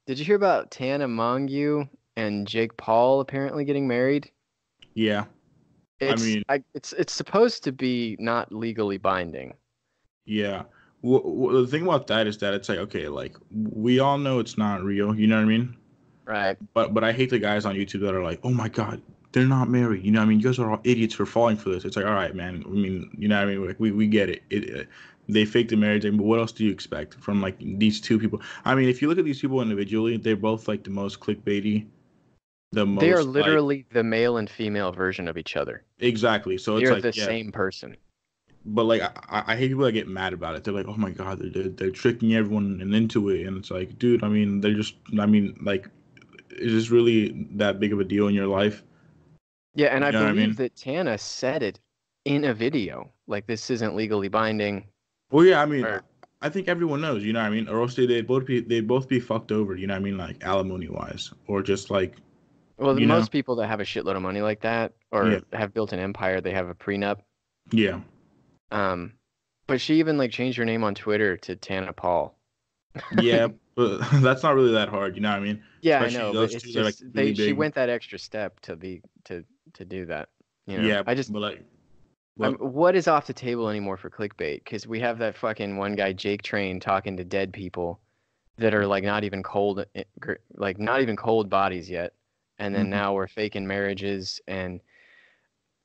Did you hear about Tana and Jake Paul apparently getting married? Yeah, I mean, It's supposed to be not legally binding. yeah. The thing about that is that it's like, okay, like we all know it's not real. You know what I mean? Right. But I hate the guys on YouTube that are like, oh my god, they're not married. You know what I mean? You guys are all idiots for falling for this. It's like, all right, man. I mean, you know what I mean? Like we get it. They faked the marriage thing, but what else do you expect from like these two people? I mean, if you look at these people individually, they're both like the most clickbaity, the They are most like literally the male and female version of each other. exactly. So it's They're like, the yeah, same person. but like I hate people that get mad about it. They're like, oh my god, they're tricking everyone and into it, and it's like, dude, I mean, they're just, I mean, like, is this really that big of a deal in your life? Yeah, and You I know what I believe mean? that Tana said it in a video. Like this isn't legally binding. Well, yeah, I mean, Or I think everyone knows, you know what I mean, or else they'd both be fucked over, you know what I mean, like alimony wise, or just like, well, you know, most people that have a shitload of money like that yeah, or have built an empire, they have a prenup. yeah, Um, but she even like changed her name on Twitter to Tana Paul. yeah, but that's not really that hard, you know what I mean? Yeah, I Especially know, but those it's two, they're like just really she big, went that extra step to do that. yeah, I just but like, what? what is off the table anymore for clickbait? Because we have that fucking one guy, Jake Train, talking to dead people that are like not even cold, like not even cold bodies yet. And then Mhm. now we're faking marriages, and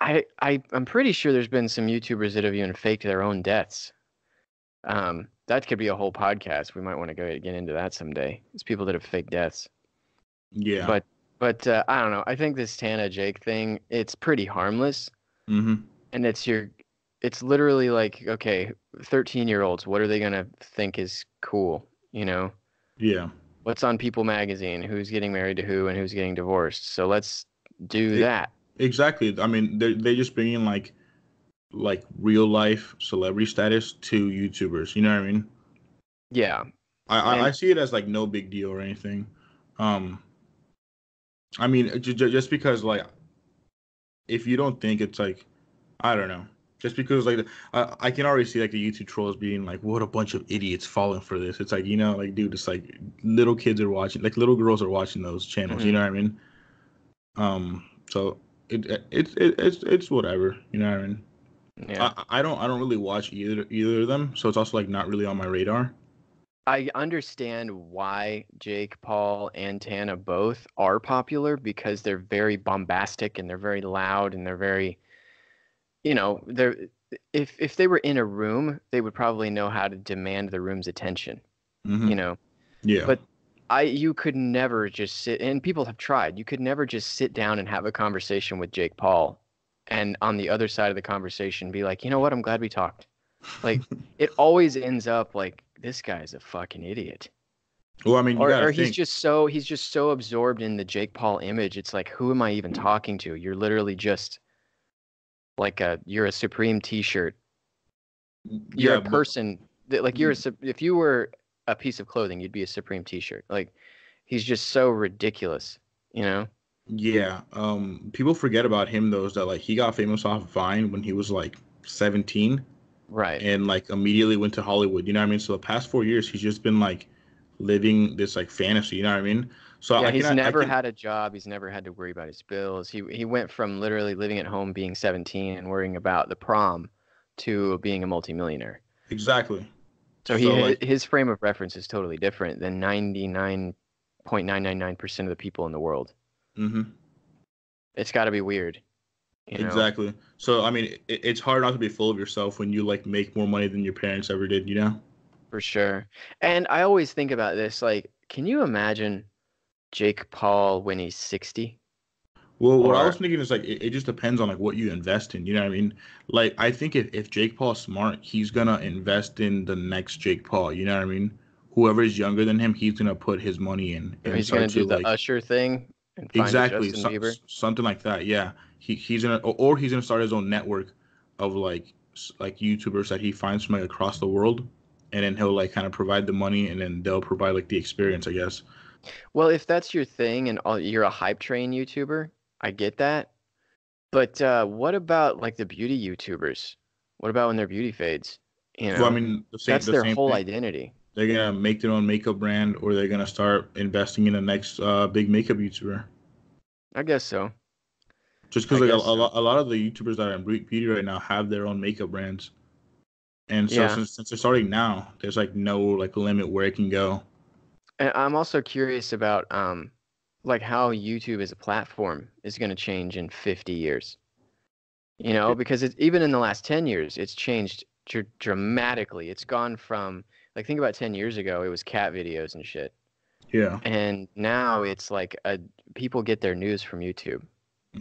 I'm pretty sure there's been some YouTubers that have even faked their own deaths. That could be a whole podcast. We might want to get into that someday. It's people that have faked deaths. Yeah, But I don't know. I think this Tana Jake thing, it's pretty harmless, hmm, and it's literally like, okay, 13-year-olds, what are they gonna think is cool? You know, yeah. what's on People Magazine? Who's getting married to who and who's getting divorced? So let's do It, that. exactly. I mean, they just bringing like real life celebrity status to YouTubers. You know what I mean? Yeah, I and see it as like no big deal or anything. Um, I mean, just because like if you don't think it's like I don't know, just because like I can already see like the YouTube trolls being like, what a bunch of idiots falling for this. It's like, you know, like dude, it's like little kids are watching, like little girls are watching those channels. You mhm, know what I mean? So it's whatever. You know what I mean? yeah. I don't really watch either of them, so it's also like not really on my radar. I understand why Jake Paul and Tana both are popular because they're very bombastic and they're very loud and they're very, they're if they were in a room, they would probably know how to demand the room's attention, Hmm. you know. Yeah, But you could never just sit, and people have tried. You could never just sit down and have a conversation with Jake Paul and on the other side of the conversation be like, "You know what? I'm glad we talked." Like it always ends up like this guy's a fucking idiot. well, I mean, you gotta Or think he's just so absorbed in the Jake Paul image. It's like, who am I even talking to? You're literally just like you're a Supreme T-shirt. You're a yeah, but person that like if you were a piece of clothing, you'd be a Supreme T-shirt. Like he's just so ridiculous, you know? yeah, people forget about him though, is that like he got famous off Vine when he was like 17 Right. and like immediately went to Hollywood, you know what I mean? So the past 4 years he's just been like living this like fantasy, you know what I mean? So Yeah, he's I never can had a job. He's never had to worry about his bills. He went from literally living at home being 17 and worrying about the prom to being a multimillionaire. exactly. So So like his frame of reference is totally different than 99.999% of the people in the world. mhm. It's got to be weird, you know, Exactly. So I mean, it's hard not to be full of yourself when you like make more money than your parents ever did, you know? for sure. And I always think about this, like, can you imagine Jake Paul when he's 60? Well, what I was Or thinking is like it just depends on like what you invest in. You know what I mean? Like I think if Jake Paul's smart, he's gonna invest in the next Jake Paul. You know what I mean? Whoever is younger than him, he's gonna put his money in so and he's start gonna do to the like Usher thing and find a exactly Justin Bieber. something like that. Yeah, he's gonna or he's gonna start his own network of like like YouTubers that he finds from like across the world, and then he'll like kind of provide the money, and then they'll provide like the experience, I guess. Well, if that's your thing and you're a hype train YouTuber, I get that. But what about like the beauty YouTubers? What about when their beauty fades? You Well, I know, mean that's the their same whole thing. identity. They're gonna make their own makeup brand, or they're gonna start investing in the next big makeup YouTuber. I guess so. Just because I like guess so. a lot of the YouTubers that are in beauty right now have their own makeup brands, and so Yeah. since they're starting now, there's like no like limit where it can go. And I'm also curious about like how YouTube as a platform is going to change in 50 years. You know, because it's even in the last 10 years, it's changed dramatically. It's gone from like think about 10 years ago, it was cat videos and shit. Yeah. And now it's like people get their news from YouTube.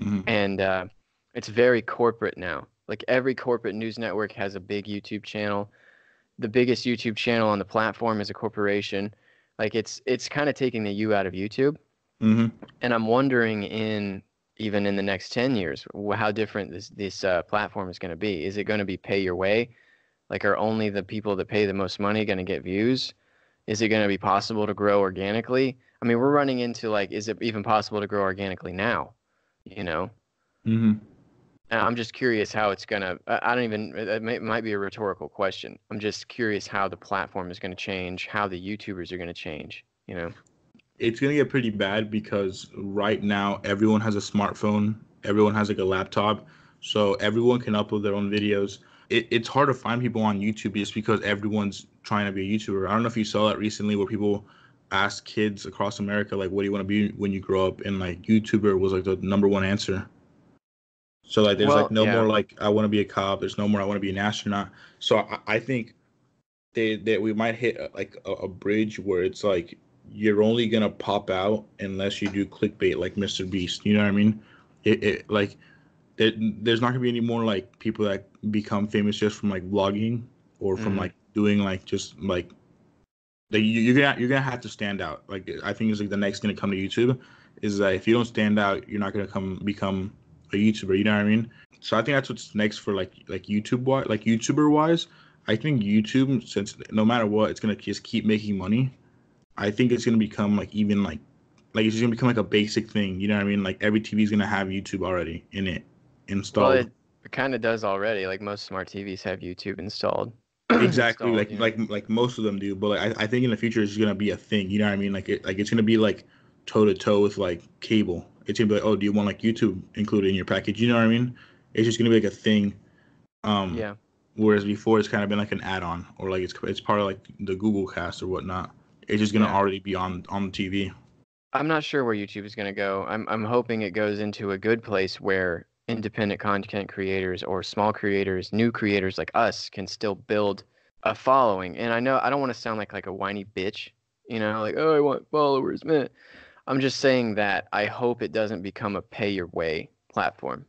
Hmm. And it's very corporate now. Like every corporate news network has a big YouTube channel. The biggest YouTube channel on the platform is a corporation. Like it's kind of taking the U out of YouTube. Hmm. And I'm wondering in even in the next 10 years, how different this platform is going to be. Is it going to be pay your way? Like are only the people that pay the most money going to get views? Is it going to be possible to grow organically? I mean, we're running into like, is it even possible to grow organically now? You know? Hmm. I'm just curious how it's gonna. I don't even. It might be a rhetorical question. I'm just curious how the platform is gonna change, how the YouTubers are gonna change. You know? It's gonna get pretty bad because right now everyone has a smartphone, everyone has like a laptop, so everyone can upload their own videos. It's hard to find people on YouTube just because everyone's trying to be a YouTuber. I don't know if you saw that recently where people asked kids across America like, "What do you want to be when you grow up?" And like YouTuber was like the number one answer. So like, there's like Well, no yeah. more like I want to be a cop. There's no more I want to be an astronaut. So I think that we might hit like a bridge where it's like you're only gonna pop out unless you do clickbait like Mr. Beast. You know what I mean? It like there's not gonna be any more like people that become famous just from like vlogging or from Hmm. like doing like just like you're gonna have to stand out. Like I think it's like the next gonna come to YouTube is that if you don't stand out, you're not gonna come become a YouTuber. You know what I mean? So I think that's what's next for like YouTube wise, like YouTuber wise. I think YouTube, since no matter what, it's gonna just keep making money. I think it's gonna become like even like it's just gonna become like a basic thing. You know what I mean? Like every TV is gonna have YouTube already in it Well, installed. it kind of does already. Like most smart TVs have YouTube installed. Exactly, Installed. You know? like most of them do, but like I think in the future it's gonna be a thing. You know what I mean? Like it's gonna be like toe to toe with like cable. It's gonna be like, oh, do you want like YouTube included in your package? You know what I mean? It's just gonna be like a thing. Um, Yeah. Whereas before it's kind of been like an add-on or like it's part of like the Google Cast or whatnot. It's just gonna Yeah. already be on the TV. I'm not sure where YouTube is gonna go. I'm hoping it goes into a good place where independent content creators or small creators, new creators like us can still build a following. And I know I don't want to sound like a whiny bitch, you know, like, oh, I want followers, man. I'm just saying that I hope it doesn't become a pay your way platform.